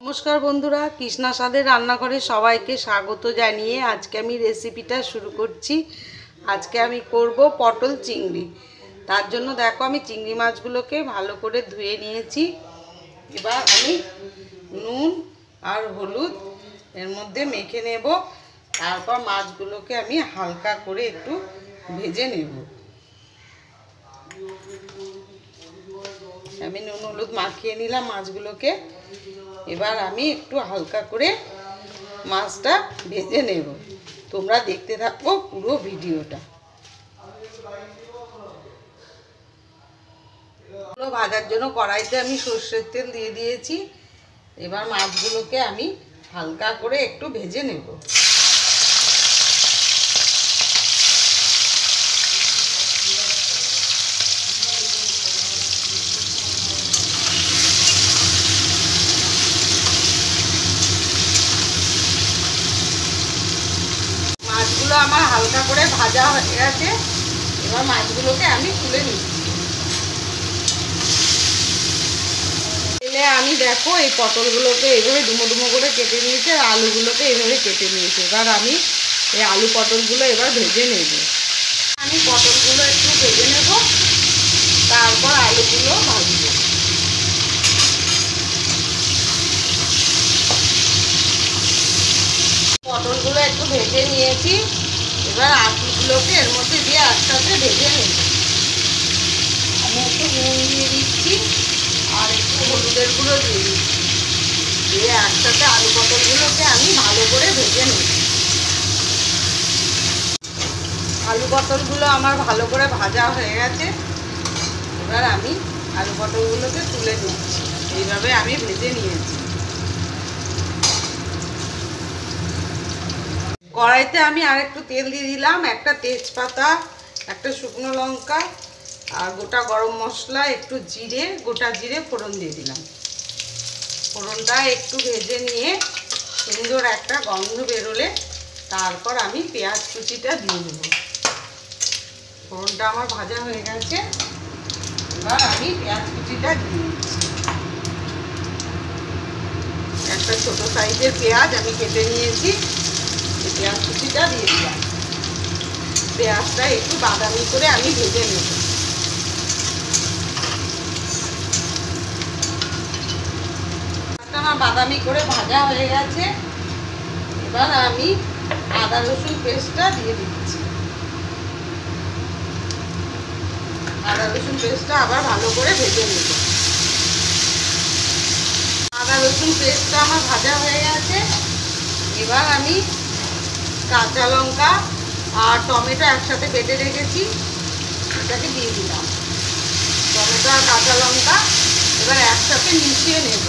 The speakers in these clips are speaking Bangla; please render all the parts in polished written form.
নমস্কার বন্ধুরা, কৃষ্ণা স্বাদের রান্নাঘরে সবাইকে স্বাগত জানিয়ে আজকে আমি রেসিপিটা শুরু করছি। আজকে আমি করব পটল চিংড়ি। তার জন্য দেখো আমি চিংড়ি মাছগুলোকে ভালো করে ধুয়ে নিয়েছি। এবার আমি নুন আর হলুদ এর মধ্যে মেখে নেব। তারপর মাছগুলোকে আমি হালকা করে একটু ভেজে নেব। আমি নুন হলুদ মাখিয়ে নিলাম মাছগুলোকে। এবার আমি একটু হালকা করে মাছটা ভেজে নেব। তোমরা দেখতে থাকো পুরো ভিডিওটা। ভাজার জন্য কড়াইতে আমি সর্ষের তেল দিয়ে দিয়েছি। এবার মাছগুলোকে আমি হালকা করে একটু ভেজে নেব। মাছগুলো আমার হালকা করে ভাজা হয়ে গেছে। এবার মাছগুলোকে আমি তুলে নিচ্ছি। তেলে আমি দেখো এই পটলগুলোকে এইভাবে ডুমো ডুমো করে কেটে নিয়েছি আর আলুগুলোকে এইভাবে কেটে নিয়েছি। এবার আমি এই আলু পটলগুলো এবার ভেজে নেব। আমি পটলগুলো একটু ভেজে নেব, তারপর আলুগুলো ভাজবো। পটলগুলো একটু ভেজে নিয়েছি। এবার আলুগুলোকে এর মধ্যে দিয়ে একসাথে ভেজে নেব। আমি একটু নুন দিয়ে দিচ্ছি আর একটু হলুদের গুঁড়ো দিয়ে দিচ্ছি। দিয়ে একসাথে আলু পটলগুলোকে আমি ভালো করে ভেজে নেব। আলু পটলগুলো আমার ভালো করে ভাজা হয়ে গেছে। এবার আমি আলু পটলগুলোকে তুলে নিচ্ছি। এইভাবে আমি ভেজে নিয়েছি। কড়াইতে আমি আর একটু তেল দিয়ে দিলাম। একটা তেজপাতা, একটা শুকনো লঙ্কা আর গোটা গরম মশলা, একটু জিরে, গোটা জিরে ফোড়ন দিয়ে দিলাম। ফোড়নটা একটু ভেজে নিয়ে সুন্দর একটা গন্ধ বেরোলে তারপর আমি পেঁয়াজ কুচিটা দিয়ে দেব। ফোড়নটা আমার ভাজা হয়ে গেছে। এবার আমি পেঁয়াজ কুচিটা দিয়ে দিচ্ছি। একটা ছোট সাইজের পেঁয়াজ আমি কেটে নিয়েছি। পেঁয়াজ কুচিটা দিয়ে দিলাম। পেঁয়াজটা একটু বাদামি করে আমি ভেজে নেব। আমার বাদামি করে ভাজা হয়ে গেছে। এবার আমি আদা রসুন পেস্টটা দিয়ে দিচ্ছি। আদা রসুন পেস্টটা আবার ভালো করে ভেজে নেব। আদা রসুন পেস্টটা আমার ভাজা হয়ে গেছে। এবার আমি কাঁচা লঙ্কা আর টমেটো একসাথে বেটে রেখেছি, এটাকে দিয়ে দিলাম। টমেটো আর কাঁচা লঙ্কা এবার একসাথে মিশিয়ে নেব।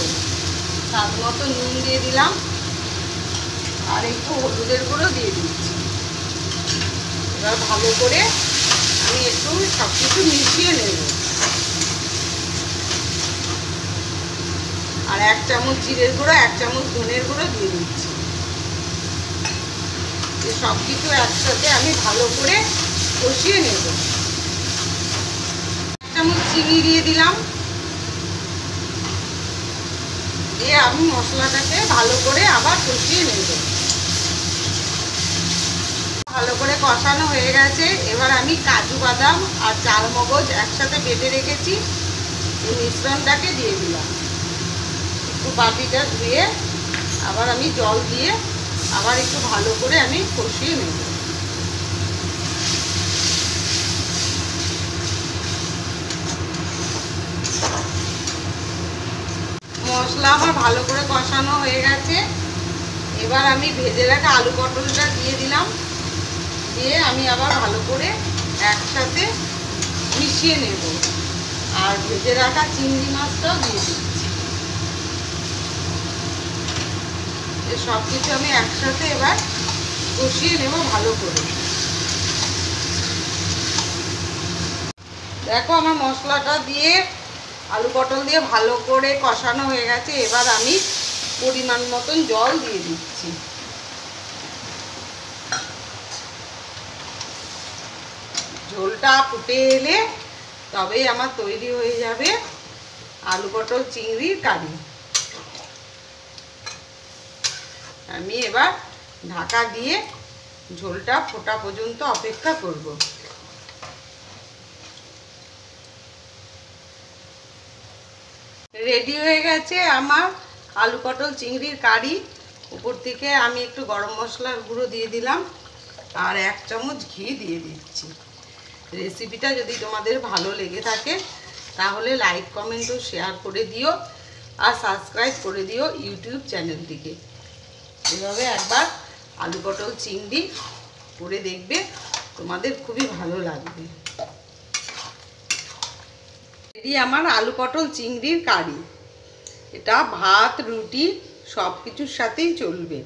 স্বাদ মতো নুন দিয়ে দিলাম আর একটু হলুদের গুঁড়ো দিয়ে দিচ্ছি। এবার ভালো করে আমি একটু সব কিছু মিশিয়ে নেব। আর 1 চামচ জিরের গুঁড়ো, 1 চামচ ধনের গুঁড়ো দিয়ে দিচ্ছি। সব কিছু একসাথে আমি ভালো করে কষিয়ে নেব। 1 চামচ চিনি দিয়ে দিলাম। দিয়ে আমি মশলাটাকে ভালো করে আবার কষিয়ে নেব। ভালো করে কষানো হয়ে গেছে। এবার আমি কাজু বাদাম আর চালমগজ একসাথে বেটে রেখেছি, এই মিশ্রণটাকে দিয়ে দিলাম। একটু বাটিটা ধুয়ে আবার আমি জল দিয়ে আবার একটু ভালো করে আমি কষিয়ে নেব। মশলা আমার ভালো করে কষানো হয়ে গেছে। এবার আমি ভেজে রাখা আলু পটলটা দিয়ে দিলাম। দিয়ে আমি আবার ভালো করে একসাথে মিশিয়ে নেব। আর ভেজে রাখা চিংড়ি মাছটাও দিয়ে দিচ্ছি। সব কিছু আমি একসাথে এবার কষিয়ে নেব ভালো করে। দেখো আমার মশলাটা দিয়ে আলু পটল দিয়ে ভালো করে কষানো হয়ে গেছে। এবার আমি পরিমাণ মতন জল দিয়ে দিচ্ছি। ঝোলটা ফুটে এলে তবেই আমার তৈরি হয়ে যাবে আলু পটল চিংড়ির কারি। আমি এবার ঢাকা দিয়ে ঝোলটা ফোটা পর্যন্ত অপেক্ষা করব। রেডি হয়ে গেছে আমার আলু পটল চিংড়ির কারি। উপর থেকে আমি একটু গরম মশলার গুঁড়ো দিয়ে দিলাম আর 1 চামচ ঘি দিয়ে দিচ্ছি। রেসিপিটা যদি তোমাদের ভালো লেগে থাকে তাহলে লাইক কমেন্ট ও শেয়ার করে দিও আর সাবস্ক্রাইব করে দিও ইউটিউব চ্যানেলটিকে। এভাবে একবার আলু পটল চিংড়ি করে দেখবে, তোমাদের খুবই ভালো লাগবে। এটি আমার আলু পটল চিংড়ির কারি। এটা ভাত রুটি সব কিছুর সাথেই চলবে।